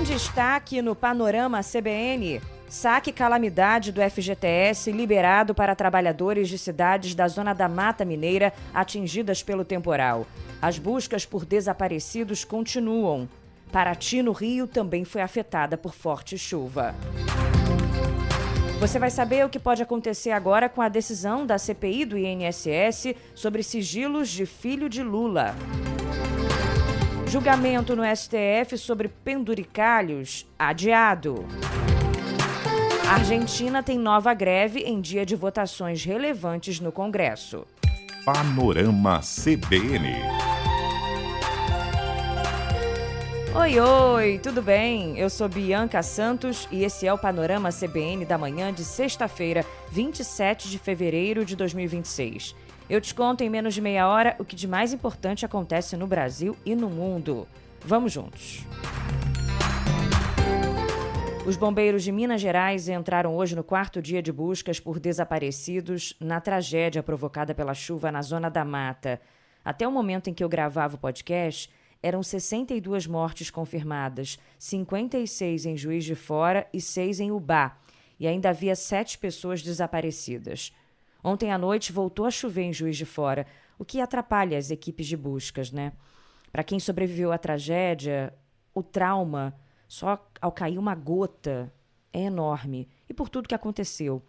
destaque no Panorama CBN. Saque calamidade do FGTS liberado para trabalhadores de cidades da zona da Mata Mineira atingidas pelo temporal. As buscas por desaparecidos continuam. Paraty, no Rio, também foi afetada por forte chuva. Você vai saber o que pode acontecer agora com a decisão da CPI do INSS sobre sigilos de filho de Lula. Julgamento no STF sobre penduricalhos adiado. A Argentina tem nova greve em dia de votações relevantes no Congresso. Panorama CBN. Oi, tudo bem? Eu sou Bianca Santos e esse é o Panorama CBN da manhã de sexta-feira, 27 de fevereiro de 2026. Eu te conto em menos de meia hora o que de mais importante acontece no Brasil e no mundo. Vamos juntos! Os bombeiros de Minas Gerais entraram hoje no quarto dia de buscas por desaparecidos na tragédia provocada pela chuva na Zona da Mata. Até o momento em que eu gravava o podcast, eram 62 mortes confirmadas, 56 em Juiz de Fora e 6 em Ubá. E ainda havia 7 pessoas desaparecidas. Ontem à noite voltou a chover em Juiz de Fora, o que atrapalha as equipes de buscas, né? Para quem sobreviveu à tragédia, o trauma só ao cair uma gota é enorme. E por tudo que aconteceu.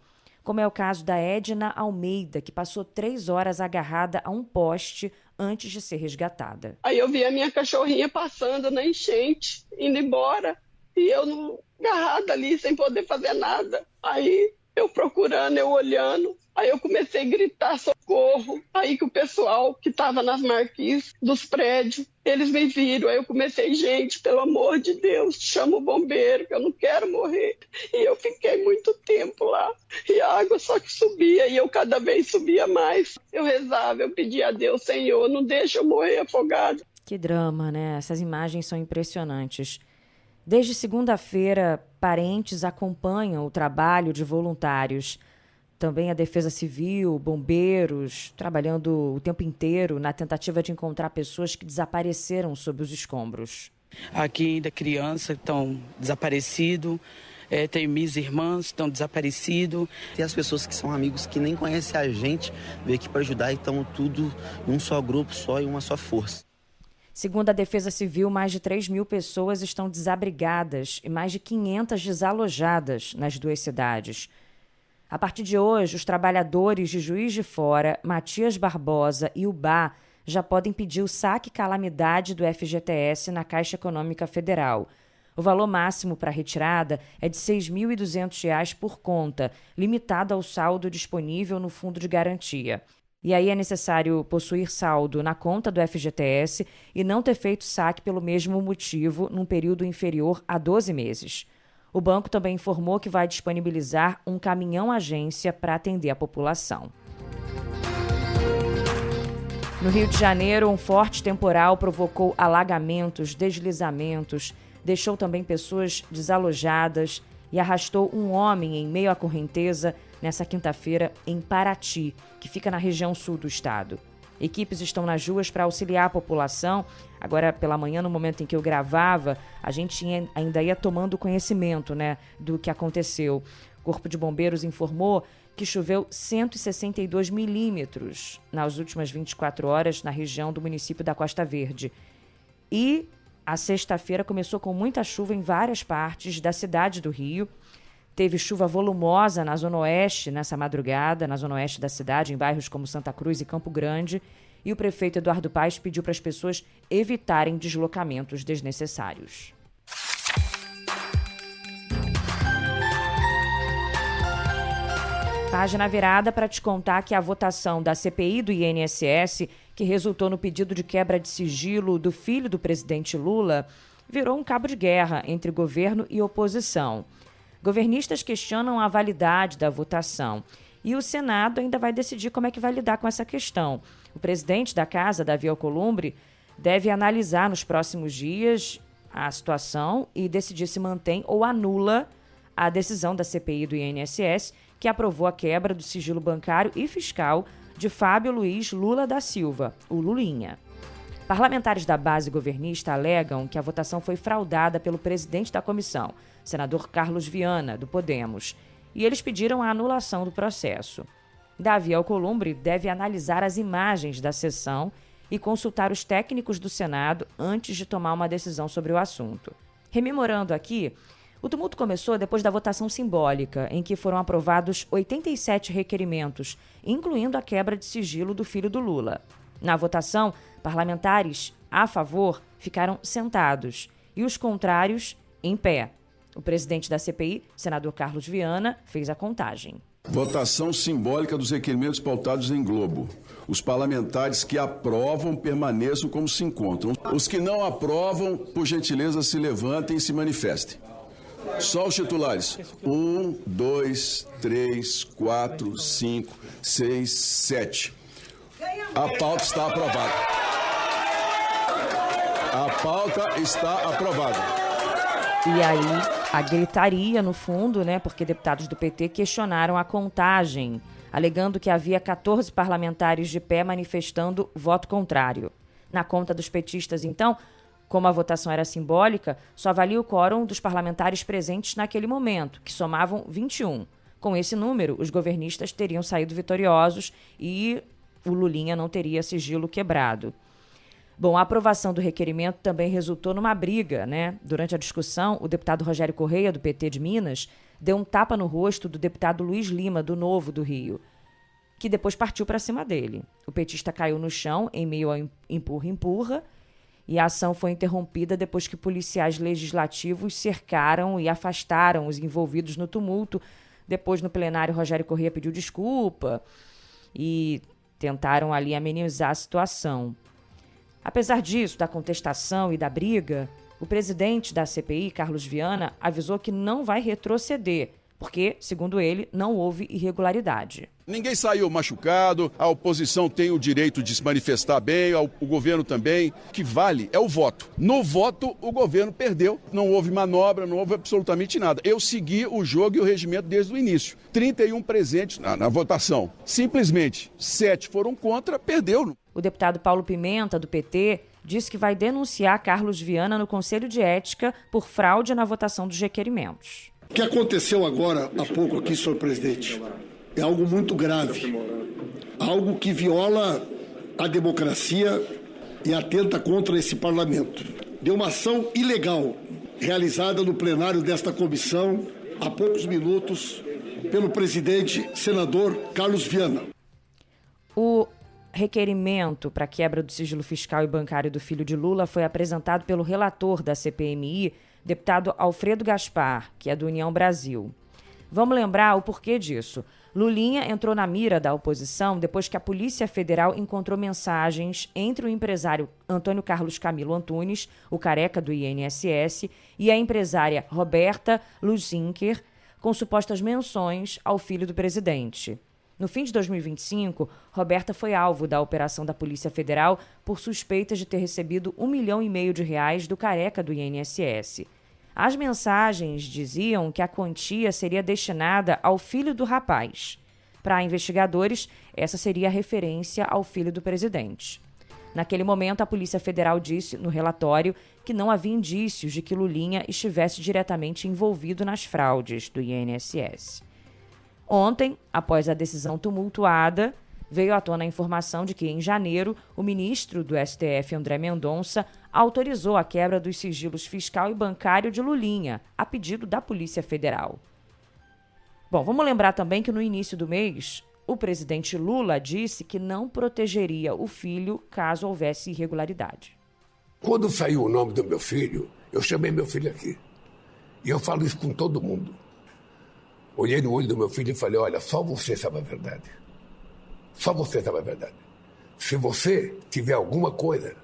Como é o caso da Edna Almeida, que passou 3 horas agarrada a um poste antes de ser resgatada. Aí eu vi a minha cachorrinha passando na enchente, indo embora. E eu agarrada ali, sem poder fazer nada. Aí eu procurando, eu olhando. Aí eu comecei a gritar socorro. Aí que o pessoal que estava nas marquises dos prédios, eles me viram. Aí eu comecei, gente, pelo amor de Deus, chama o bombeiro, que eu não quero morrer. E eu fiquei muito tempo lá. E a água só que subia, e eu cada vez subia mais. Eu rezava, eu pedia a Deus, Senhor, não deixa eu morrer afogado. Que drama, né? Essas imagens são impressionantes. Desde segunda-feira, parentes acompanham o trabalho de voluntários. Também a Defesa Civil, bombeiros, trabalhando o tempo inteiro na tentativa de encontrar pessoas que desapareceram sob os escombros. Aqui ainda crianças estão desaparecidos, tem minhas irmãs estão desaparecidos. Tem as pessoas que são amigos que nem conhecem a gente, veio aqui para ajudar e estão tudo em um só grupo só e uma só força. Segundo a Defesa Civil, mais de 3.000 pessoas estão desabrigadas e mais de 500 desalojadas nas 2 cidades. A partir de hoje, os trabalhadores de Juiz de Fora, Matias Barbosa e Ubá já podem pedir o saque calamidade do FGTS na Caixa Econômica Federal. O valor máximo para a retirada é de R$ 6.200 por conta, limitado ao saldo disponível no Fundo de Garantia. E aí é necessário possuir saldo na conta do FGTS e não ter feito saque pelo mesmo motivo num período inferior a 12 meses. O banco também informou que vai disponibilizar um caminhão-agência para atender a população. No Rio de Janeiro, um forte temporal provocou alagamentos, deslizamentos, deixou também pessoas desalojadas e arrastou um homem em meio à correnteza nessa quinta-feira em Paraty, que fica na região sul do estado. Equipes estão nas ruas para auxiliar a população. Agora, pela manhã, no momento em que eu gravava, a gente ainda ia tomando conhecimento, né, do que aconteceu. O Corpo de Bombeiros informou que choveu 162 milímetros nas últimas 24 horas na região do município da Costa Verde. E a sexta-feira começou com muita chuva em várias partes da cidade do Rio. Teve chuva volumosa na Zona Oeste nessa madrugada, na Zona Oeste da cidade, em bairros como Santa Cruz e Campo Grande. E o prefeito Eduardo Paes pediu para as pessoas evitarem deslocamentos desnecessários. Página virada para te contar que a votação da CPI do INSS, que resultou no pedido de quebra de sigilo do filho do presidente Lula, virou um cabo de guerra entre governo e oposição. Governistas questionam a validade da votação e o Senado ainda vai decidir como é que vai lidar com essa questão. O presidente da casa, Davi Alcolumbre, deve analisar nos próximos dias a situação e decidir se mantém ou anula a decisão da CPI do INSS, que aprovou a quebra do sigilo bancário e fiscal de Fábio Luiz Lula da Silva, o Lulinha. Parlamentares da base governista alegam que a votação foi fraudada pelo presidente da comissão, senador Carlos Viana, do Podemos, e eles pediram a anulação do processo. Davi Alcolumbre deve analisar as imagens da sessão e consultar os técnicos do Senado antes de tomar uma decisão sobre o assunto. Rememorando aqui, o tumulto começou depois da votação simbólica, em que foram aprovados 87 requerimentos, incluindo a quebra de sigilo do filho do Lula. Na votação, parlamentares a favor ficaram sentados e os contrários em pé. O presidente da CPI, senador Carlos Viana, fez a contagem. Votação simbólica dos requerimentos pautados em globo. Os parlamentares que aprovam permaneçam como se encontram. Os que não aprovam, por gentileza, se levantem e se manifestem. Só os titulares. 1, 2, 3, 4, 5, 6, 7. A pauta está aprovada. A pauta está aprovada. E aí, a gritaria no fundo, né? Porque deputados do PT questionaram a contagem, alegando que havia 14 parlamentares de pé manifestando voto contrário. Na conta dos petistas, então, como a votação era simbólica, só valia o quórum dos parlamentares presentes naquele momento, que somavam 21. Com esse número, os governistas teriam saído vitoriosos e o Lulinha não teria sigilo quebrado. Bom, a aprovação do requerimento também resultou numa briga, né? Durante a discussão, o deputado Rogério Correia, do PT de Minas, deu um tapa no rosto do deputado Luiz Lima, do Novo do Rio, que depois partiu para cima dele. O petista caiu no chão em meio ao empurra-empurra e a ação foi interrompida depois que policiais legislativos cercaram e afastaram os envolvidos no tumulto. Depois, no plenário, Rogério Correia pediu desculpa e tentaram ali amenizar a situação. Apesar disso, da contestação e da briga, o presidente da CPI, Carlos Viana, avisou que não vai retroceder, porque, segundo ele, não houve irregularidade. Ninguém saiu machucado, a oposição tem o direito de se manifestar bem, o governo também. O que vale é o voto. No voto, o governo perdeu, não houve manobra, não houve absolutamente nada. Eu segui o jogo e o regimento desde o início. 31 presentes na votação. Simplesmente, 7 foram contra, perdeu. O deputado Paulo Pimenta, do PT, disse que vai denunciar Carlos Viana no Conselho de Ética por fraude na votação dos requerimentos. O que aconteceu agora há pouco aqui, senhor presidente, é algo muito grave, algo que viola a democracia e atenta contra esse parlamento. De uma ação ilegal realizada no plenário desta comissão há poucos minutos pelo presidente senador Carlos Viana. O requerimento para quebra do sigilo fiscal e bancário do filho de Lula foi apresentado pelo relator da CPMI, deputado Alfredo Gaspar, que é do União Brasil. Vamos lembrar o porquê disso. Lulinha entrou na mira da oposição depois que a Polícia Federal encontrou mensagens entre o empresário Antônio Carlos Camilo Antunes, o careca do INSS, e a empresária Roberta Luzinker, com supostas menções ao filho do presidente. No fim de 2025, Roberta foi alvo da operação da Polícia Federal por suspeitas de ter recebido R$1,5 milhão do careca do INSS. As mensagens diziam que a quantia seria destinada ao filho do rapaz. Para investigadores, essa seria a referência ao filho do presidente. Naquele momento, a Polícia Federal disse no relatório que não havia indícios de que Lulinha estivesse diretamente envolvido nas fraudes do INSS. Ontem, após a decisão tumultuada, veio à tona a informação de que, em janeiro, o ministro do STF, André Mendonça, autorizou a quebra dos sigilos fiscal e bancário de Lulinha, a pedido da Polícia Federal. Bom, vamos lembrar também que no início do mês, o presidente Lula disse que não protegeria o filho caso houvesse irregularidade. Quando saiu o nome do meu filho, eu chamei meu filho aqui. E eu falo isso com todo mundo. Olhei no olho do meu filho e falei, olha, só você sabe a verdade. Só você sabe a verdade. Se você tiver alguma coisa,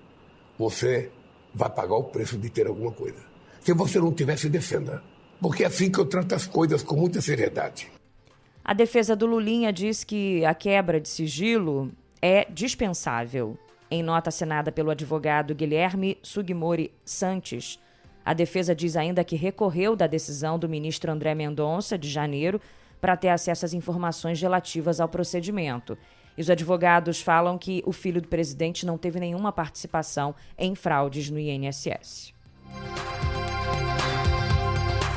você vai pagar o preço de ter alguma coisa. Se você não tiver, se defenda. Porque é assim que eu trato as coisas, com muita seriedade. A defesa do Lulinha diz que a quebra de sigilo é dispensável. Em nota assinada pelo advogado Guilherme Sugimori Santos, a defesa diz ainda que recorreu da decisão do ministro André Mendonça, de janeiro, para ter acesso às informações relativas ao procedimento. E os advogados falam que o filho do presidente não teve nenhuma participação em fraudes no INSS.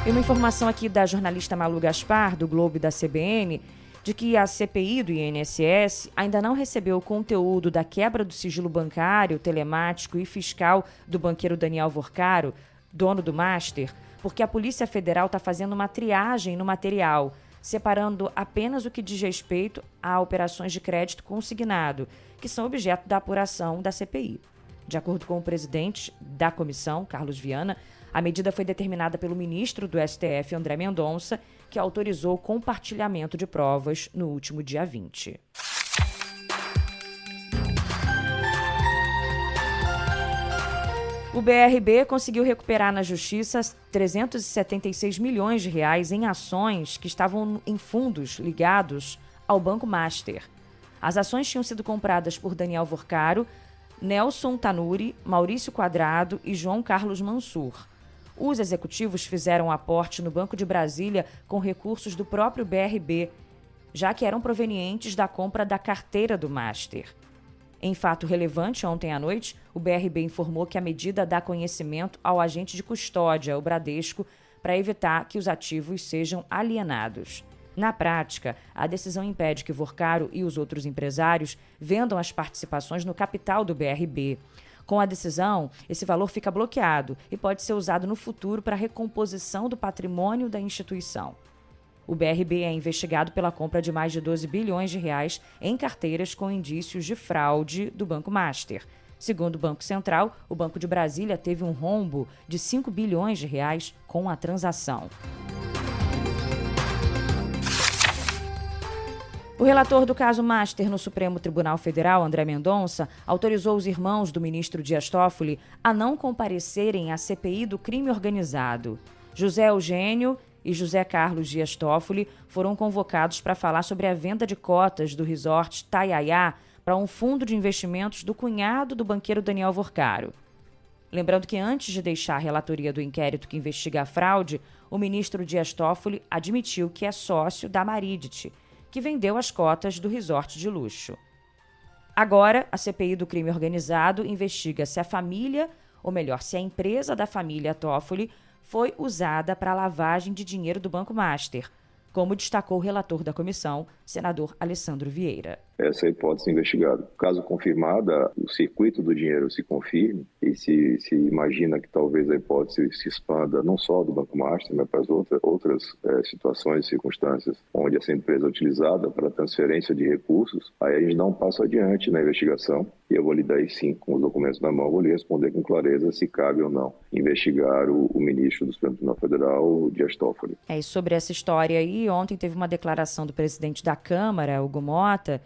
E uma informação aqui da jornalista Malu Gaspar, do Globo e da CBN, de que a CPI do INSS ainda não recebeu o conteúdo da quebra do sigilo bancário, telemático e fiscal do banqueiro Daniel Vorcaro, dono do Master, porque a Polícia Federal está fazendo uma triagem no material, separando apenas o que diz respeito a operações de crédito consignado, que são objeto da apuração da CPI. De acordo com o presidente da comissão, Carlos Viana, a medida foi determinada pelo ministro do STF, André Mendonça, que autorizou o compartilhamento de provas no último dia 20. O BRB conseguiu recuperar na Justiça 376 milhões de reais em ações que estavam em fundos ligados ao Banco Master. As ações tinham sido compradas por Daniel Vorcaro, Nelson Tanuri, Maurício Quadrado e João Carlos Mansur. Os executivos fizeram um aporte no Banco de Brasília com recursos do próprio BRB, já que eram provenientes da compra da carteira do Master. Em fato relevante, ontem à noite, o BRB informou que a medida dá conhecimento ao agente de custódia, o Bradesco, para evitar que os ativos sejam alienados. Na prática, a decisão impede que Vorcaro e os outros empresários vendam as participações no capital do BRB. Com a decisão, esse valor fica bloqueado e pode ser usado no futuro para a recomposição do patrimônio da instituição. O BRB é investigado pela compra de mais de 12 bilhões de reais em carteiras com indícios de fraude do Banco Master. Segundo o Banco Central, o Banco de Brasília teve um rombo de 5 bilhões de reais com a transação. O relator do caso Master no Supremo Tribunal Federal, André Mendonça, autorizou os irmãos do ministro Dias Toffoli a não comparecerem à CPI do crime organizado. José Eugênio e José Carlos Dias Toffoli foram convocados para falar sobre a venda de cotas do resort Taiaiá para um fundo de investimentos do cunhado do banqueiro Daniel Vorcaro. Lembrando que antes de deixar a relatoria do inquérito que investiga a fraude, o ministro Dias Toffoli admitiu que é sócio da Maridit, que vendeu as cotas do resort de luxo. Agora, a CPI do crime organizado investiga se a família, ou melhor, se a empresa da família Toffoli foi usada para a lavagem de dinheiro do Banco Master, como destacou o relator da comissão, senador Alessandro Vieira. Essa é a hipótese investigada. Caso confirmada, o circuito do dinheiro se confirme e se imagina que talvez a hipótese se expanda não só do Banco Master, mas para as outras situações e circunstâncias onde essa empresa é utilizada para transferência de recursos, aí a gente dá um passo adiante na investigação e eu vou lhe dar aí sim, com os documentos na mão, vou lhe responder com clareza se cabe ou não investigar o ministro do Supremo Tribunal Federal, Dias Toffoli. E sobre essa história aí, ontem teve uma declaração do presidente da Câmara, Hugo Mota,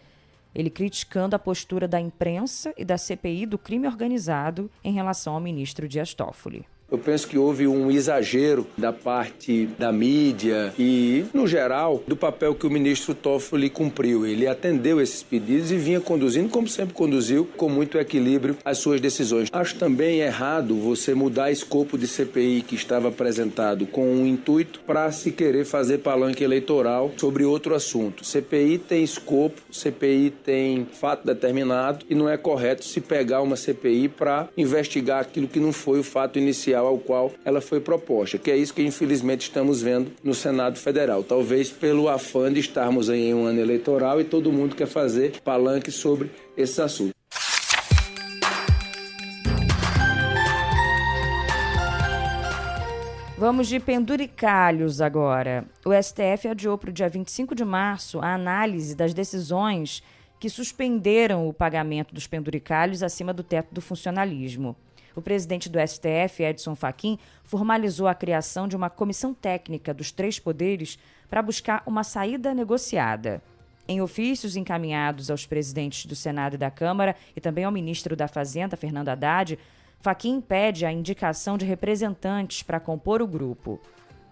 ele criticando a postura da imprensa e da CPI do crime organizado em relação ao ministro Dias Toffoli. Eu penso que houve um exagero da parte da mídia e, no geral, do papel que o ministro Toffoli cumpriu. Ele atendeu esses pedidos e vinha conduzindo, como sempre conduziu, com muito equilíbrio as suas decisões. Acho também errado você mudar escopo de CPI que estava apresentado com um intuito para se querer fazer palanque eleitoral sobre outro assunto. CPI tem escopo, CPI tem fato determinado e não é correto se pegar uma CPI para investigar aquilo que não foi o fato inicial ao qual ela foi proposta, que é isso que infelizmente estamos vendo no Senado Federal. Talvez pelo afã de estarmos em um ano eleitoral e todo mundo quer fazer palanque sobre esse assunto. Vamos de penduricalhos agora. O STF adiou para o dia 25 de março a análise das decisões que suspenderam o pagamento dos penduricalhos acima do teto do funcionalismo. O presidente do STF, Edson Fachin, formalizou a criação de uma comissão técnica dos três poderes para buscar uma saída negociada. Em ofícios encaminhados aos presidentes do Senado e da Câmara e também ao ministro da Fazenda, Fernando Haddad, Fachin pede a indicação de representantes para compor o grupo.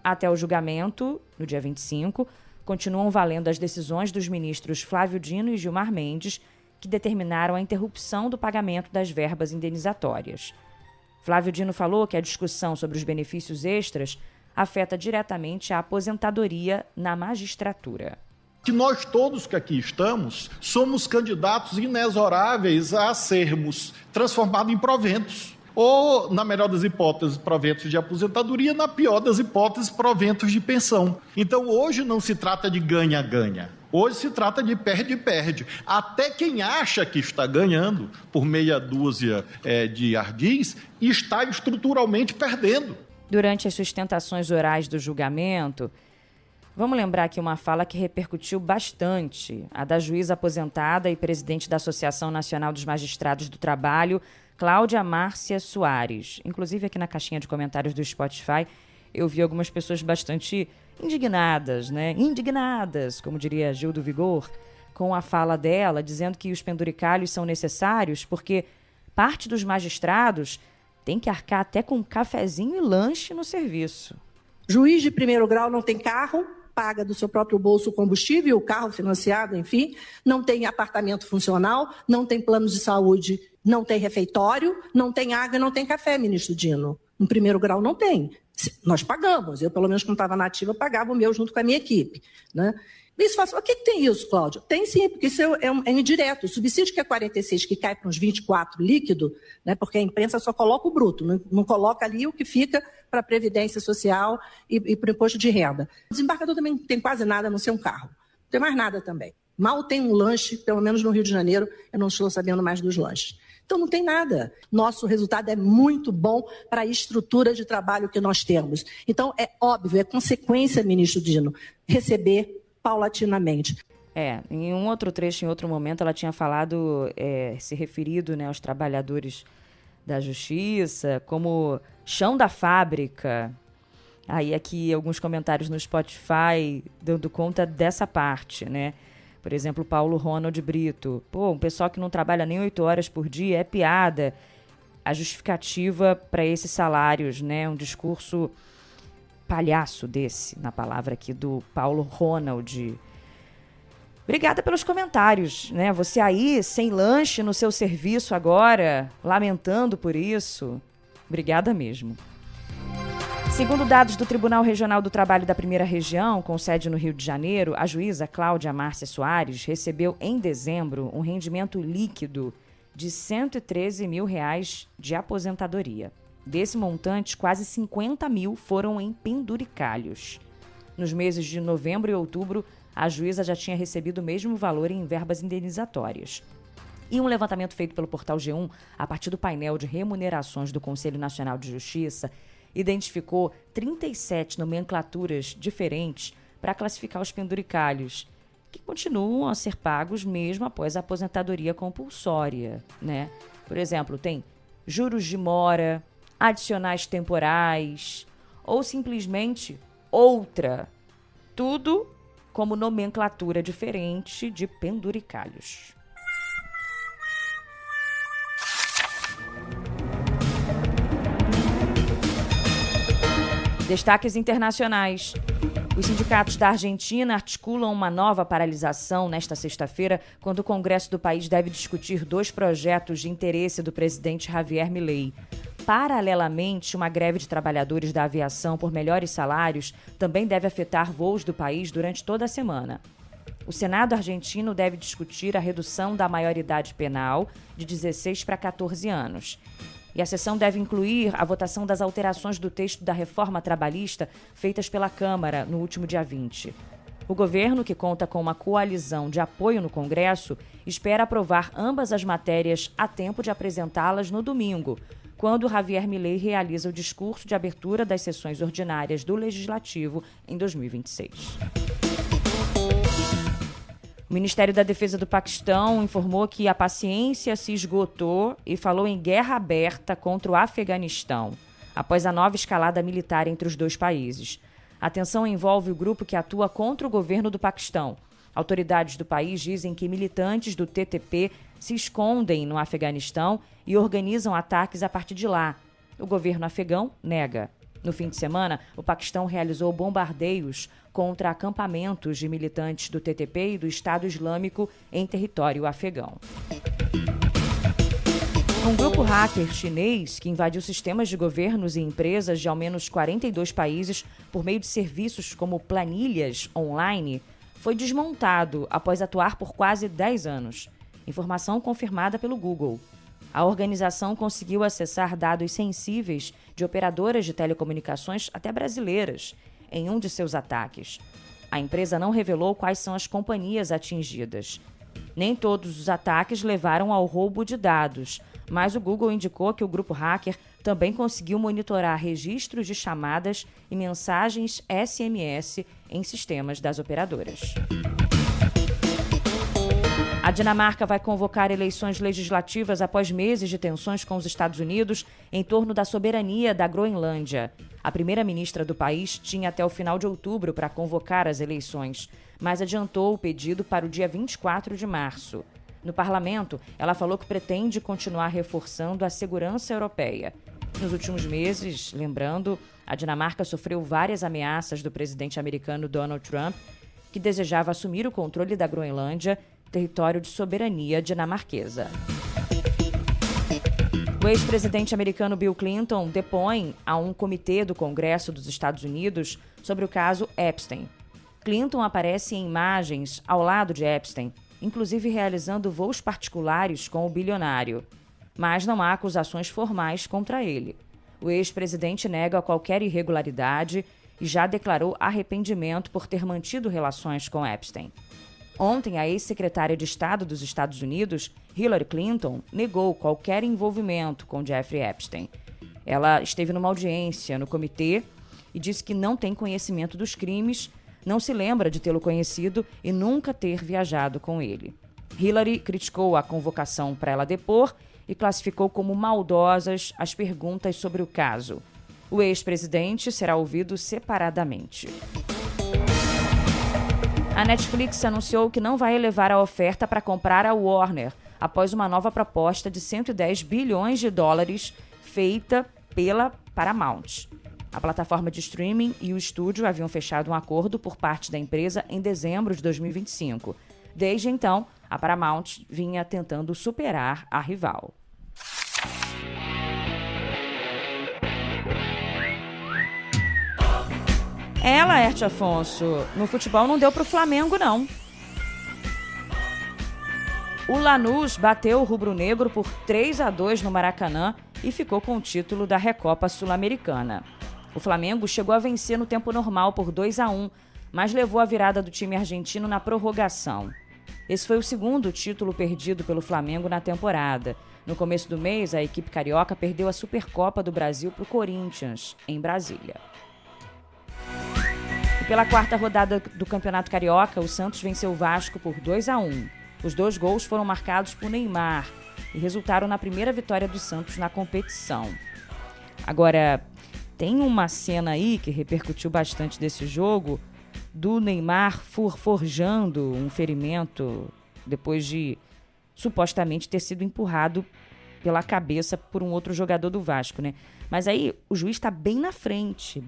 Até o julgamento, no dia 25, continuam valendo as decisões dos ministros Flávio Dino e Gilmar Mendes, que determinaram a interrupção do pagamento das verbas indenizatórias. Flávio Dino falou que a discussão sobre os benefícios extras afeta diretamente a aposentadoria na magistratura. Que nós todos que aqui estamos somos candidatos inexoráveis a sermos transformados em proventos. Ou, na melhor das hipóteses, proventos de aposentadoria, na pior das hipóteses, proventos de pensão. Então, hoje não se trata de ganha-ganha. Hoje se trata de perde-perde. Até quem acha que está ganhando, por meia dúzia de ardis, está estruturalmente perdendo. Durante as sustentações orais do julgamento, vamos lembrar aqui uma fala que repercutiu bastante, a da juíza aposentada e presidente da Associação Nacional dos Magistrados do Trabalho, Cláudia Márcia Soares. Inclusive, aqui na caixinha de comentários do Spotify, eu vi algumas pessoas bastante indignadas, né? Indignadas, como diria Gil do Vigor, com a fala dela, dizendo que os penduricalhos são necessários porque parte dos magistrados tem que arcar até com cafezinho e lanche no serviço. Juiz de primeiro grau não tem carro, paga do seu próprio bolso o combustível, o carro financiado, enfim, não tem apartamento funcional, não tem planos de saúde, não tem refeitório, não tem água e não tem café, ministro Dino. No primeiro grau não tem. Nós pagamos, eu pelo menos quando estava na ativa pagava o meu junto com a minha equipe, né? Isso faz, o que tem isso, Cláudio? Tem sim, porque isso é indireto. O subsídio que é 46, que cai para uns 24 líquido, né, porque a imprensa só coloca o bruto, não coloca ali o que fica para a Previdência Social e para o imposto de renda. O desembargador também não tem quase nada, a não ser um carro. Não tem mais nada também. Mal tem um lanche, pelo menos no Rio de Janeiro, eu não estou sabendo mais dos lanches. Então não tem nada. Nosso resultado é muito bom para a estrutura de trabalho que nós temos. Então é óbvio, é consequência, ministro Dino, receber paulatinamente. Em um outro trecho, em outro momento, ela tinha falado, se referido, né, aos trabalhadores da justiça como chão da fábrica. Aí aqui alguns comentários no Spotify dando conta dessa parte, né? Por exemplo, Paulo Ronald Brito. Um pessoal que não trabalha nem 8 horas por dia é piada. A justificativa para esses salários, né? Um discurso palhaço desse, na palavra aqui, do Paulo Ronald. Obrigada pelos comentários, né? Você aí, sem lanche no seu serviço agora, lamentando por isso. Obrigada mesmo. Segundo dados do Tribunal Regional do Trabalho da Primeira Região, com sede no Rio de Janeiro, a juíza Cláudia Márcia Soares recebeu em dezembro um rendimento líquido de R$ 113 mil de aposentadoria. Desse montante, quase 50 mil foram em penduricalhos. Nos meses de novembro e outubro, a juíza já tinha recebido o mesmo valor em verbas indenizatórias. E um levantamento feito pelo Portal G1, a partir do painel de remunerações do Conselho Nacional de Justiça, identificou 37 nomenclaturas diferentes para classificar os penduricalhos, que continuam a ser pagos mesmo após a aposentadoria compulsória, né? Por exemplo, tem juros de mora, adicionais temporais ou simplesmente outra. Tudo como nomenclatura diferente de penduricalhos. Destaques internacionais. Os sindicatos da Argentina articulam uma nova paralisação nesta sexta-feira, quando o Congresso do país deve discutir 2 projetos de interesse do presidente Javier Milei. Paralelamente, uma greve de trabalhadores da aviação por melhores salários também deve afetar voos do país durante toda a semana. O Senado argentino deve discutir a redução da maioridade penal de 16 para 14 anos. E a sessão deve incluir a votação das alterações do texto da reforma trabalhista feitas pela Câmara no último dia 20. O governo, que conta com uma coalizão de apoio no Congresso, espera aprovar ambas as matérias a tempo de apresentá-las no domingo, quando Javier Milei realiza o discurso de abertura das sessões ordinárias do Legislativo em 2026. O Ministério da Defesa do Paquistão informou que a paciência se esgotou e falou em guerra aberta contra o Afeganistão, após a nova escalada militar entre os dois países. A tensão envolve o grupo que atua contra o governo do Paquistão. Autoridades do país dizem que militantes do TTP se escondem no Afeganistão e organizam ataques a partir de lá. O governo afegão nega. No fim de semana, o Paquistão realizou bombardeios contra acampamentos de militantes do TTP e do Estado Islâmico em território afegão. Um grupo hacker chinês que invadiu sistemas de governos e empresas de ao menos 42 países por meio de serviços como planilhas online foi desmontado após atuar por quase 10 anos. Informação confirmada pelo Google. A organização conseguiu acessar dados sensíveis de operadoras de telecomunicações, até brasileiras, em um de seus ataques. A empresa não revelou quais são as companhias atingidas. Nem todos os ataques levaram ao roubo de dados, mas o Google indicou que o grupo hacker também conseguiu monitorar registros de chamadas e mensagens SMS em sistemas das operadoras. A Dinamarca vai convocar eleições legislativas após meses de tensões com os Estados Unidos em torno da soberania da Groenlândia. A primeira-ministra do país tinha até o final de outubro para convocar as eleições, mas adiantou o pedido para o dia 24 de março. No parlamento, ela falou que pretende continuar reforçando a segurança europeia. Nos últimos meses, lembrando, a Dinamarca sofreu várias ameaças do presidente americano Donald Trump, que desejava assumir o controle da Groenlândia, território de soberania dinamarquesa. O ex-presidente americano Bill Clinton depõe a um comitê do Congresso dos Estados Unidos sobre o caso Epstein. Clinton aparece em imagens ao lado de Epstein, inclusive realizando voos particulares com o bilionário. Mas não há acusações formais contra ele. O ex-presidente nega qualquer irregularidade e já declarou arrependimento por ter mantido relações com Epstein. Ontem, a ex-secretária de Estado dos Estados Unidos, Hillary Clinton, negou qualquer envolvimento com Jeffrey Epstein. Ela esteve numa audiência no comitê e disse que não tem conhecimento dos crimes, não se lembra de tê-lo conhecido e nunca ter viajado com ele. Hillary criticou a convocação para ela depor e classificou como maldosas as perguntas sobre o caso. O ex-presidente será ouvido separadamente. A Netflix anunciou que não vai elevar a oferta para comprar a Warner após uma nova proposta de 110 bilhões de dólares feita pela Paramount. A plataforma de streaming e o estúdio haviam fechado um acordo por parte da empresa em dezembro de 2025. Desde então, a Paramount vinha tentando superar a rival. Laerte Afonso, no futebol não deu para o Flamengo, não. O Lanús bateu o rubro-negro por 3-2 no Maracanã e ficou com o título da Recopa Sul-Americana. O Flamengo chegou a vencer no tempo normal por 2-1, mas levou a virada do time argentino na prorrogação. Esse foi o segundo título perdido pelo Flamengo na temporada. No começo do mês, a equipe carioca perdeu a Supercopa do Brasil para o Corinthians, em Brasília. E pela quarta rodada do Campeonato Carioca, o Santos venceu o Vasco por 2-1. Os 2 gols foram marcados por Neymar e resultaram na primeira vitória do Santos na competição. Agora, tem uma cena aí que repercutiu bastante desse jogo, do Neymar forjando um ferimento depois de supostamente ter sido empurrado pela cabeça por um outro jogador do Vasco, né? Mas aí o juiz está bem na frente.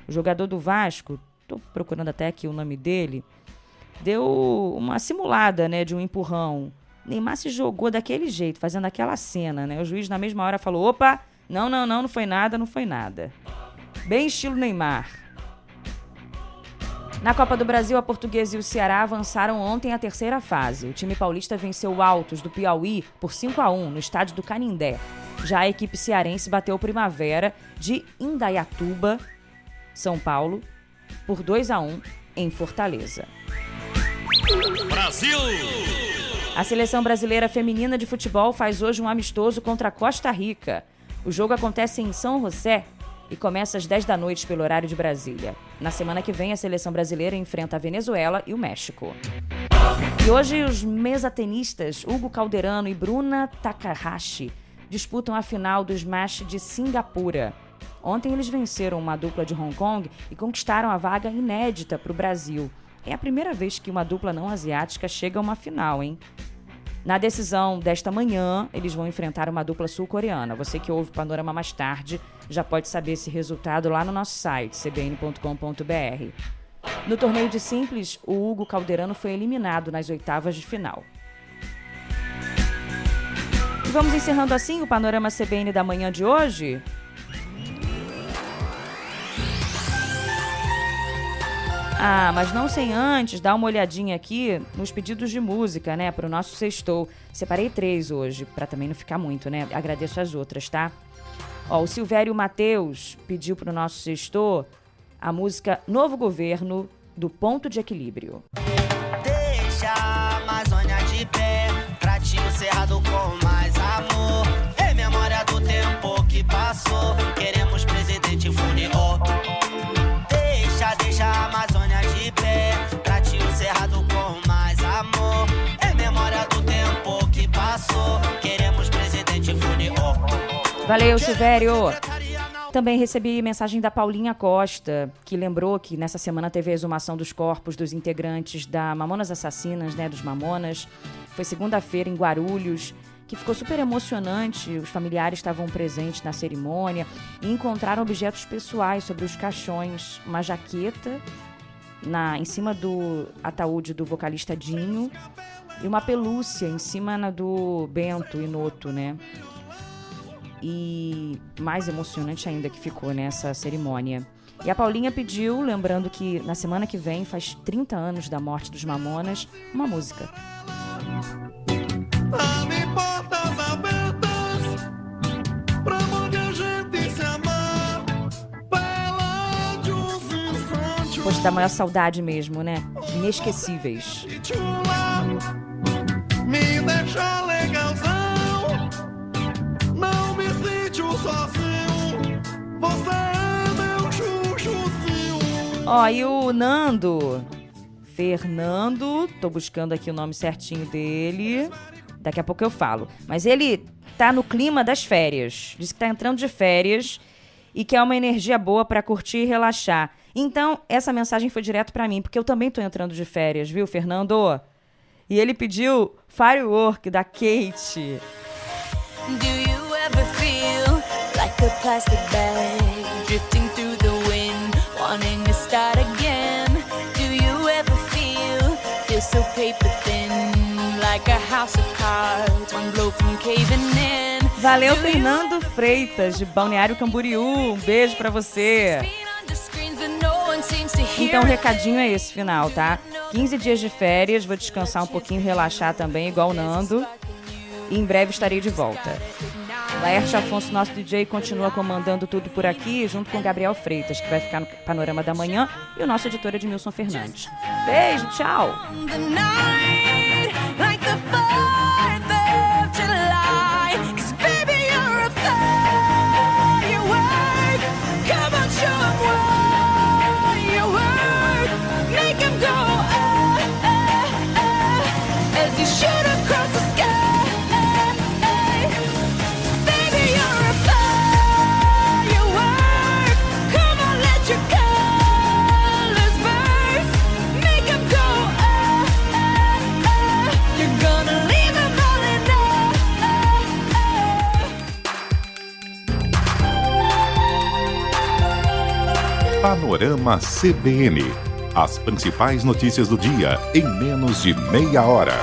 O jogador do Vasco, estou procurando até aqui o nome dele, deu uma simulada, né, de um empurrão. Neymar se jogou daquele jeito, fazendo aquela cena, né? O juiz na mesma hora falou, opa, não foi nada. Bem estilo Neymar. Na Copa do Brasil, a Portuguesa e o Ceará avançaram ontem à terceira fase. O time paulista venceu o Altos do Piauí por 5-1 no estádio do Canindé. Já a equipe cearense bateu o Primavera de Indaiatuba, São Paulo, por 2-1 em Fortaleza. Brasil! A seleção brasileira feminina de futebol faz hoje um amistoso contra a Costa Rica. O jogo acontece em São José e começa às 10 da noite pelo horário de Brasília. Na semana que vem, a seleção brasileira enfrenta a Venezuela e o México. E hoje, os mesatenistas Hugo Calderano e Bruna Takahashi disputam a final do Smash de Singapura. Ontem, eles venceram uma dupla de Hong Kong e conquistaram a vaga inédita para o Brasil. É a primeira vez que uma dupla não asiática chega a uma final, hein? Na decisão desta manhã, eles vão enfrentar uma dupla sul-coreana. Você que ouve o Panorama mais tarde já pode saber esse resultado lá no nosso site, cbn.com.br. No torneio de simples, o Hugo Calderano foi eliminado nas oitavas de final. E vamos encerrando assim o Panorama CBN da manhã de hoje. Mas não sem antes dar uma olhadinha aqui nos pedidos de música, né, pro nosso sextou. Separei 3 hoje, pra também não ficar muito, né? Agradeço as outras, tá? O Silvério Mateus pediu pro nosso sextou a música Novo Governo, do Ponto de Equilíbrio. Deixa a Amazônia de pé, pratinho cerrado com mais amor. É memória do tempo que passou, queremos presidente Funiô. Deixa a Amazônia de pé, pratinho cerrado com mais amor. É memória do tempo que passou, queremos presidente Funiô. Valeu, Silvério! Também recebi mensagem da Paulinha Costa, que lembrou que nessa semana teve a exumação dos corpos dos integrantes da Mamonas Assassinas, né, dos Mamonas. Foi segunda-feira em Guarulhos, que ficou super emocionante. Os familiares estavam presentes na cerimônia e encontraram objetos pessoais sobre os caixões. Uma jaqueta em cima do ataúde do vocalista Dinho e uma pelúcia em cima do Bento Inoto, né? E mais emocionante ainda que ficou nessa cerimônia. E a Paulinha pediu, lembrando que na semana que vem faz 30 anos da morte dos Mamonas, uma música. Abre portas abertas pra onde a gente se amar, pela de uns instantes. Poxa, da maior saudade mesmo, né? Inesquecíveis. Me deixa legalzão. Sozinho, você é meu chuchuzinho. E o Nando Fernando, tô buscando aqui o nome certinho dele, daqui a pouco eu falo, mas ele tá no clima das férias, diz que tá entrando de férias e quer uma energia boa pra curtir e relaxar. Então essa mensagem foi direto pra mim, porque eu também tô entrando de férias, viu, Fernando? E ele pediu Firework da Kate. Do you ever feel like a plastic bag drifting through the wind, wanting to start again? Do you ever feel so paper thin, like a house of cards, one blow from caving in? Valeu, Fernando Freitas, de Balneário Camboriú. Um beijo pra você. Então o recadinho é esse final, tá? 15 dias de férias, vou descansar um pouquinho, relaxar também, igual o Nando. E em breve estarei de volta. Laerte Afonso, nosso DJ, continua comandando tudo por aqui, junto com Gabriel Freitas, que vai ficar no Panorama da Manhã, e o nosso editor Edmilson Fernandes. Beijo, tchau! Panorama CBN. As principais notícias do dia em menos de meia hora.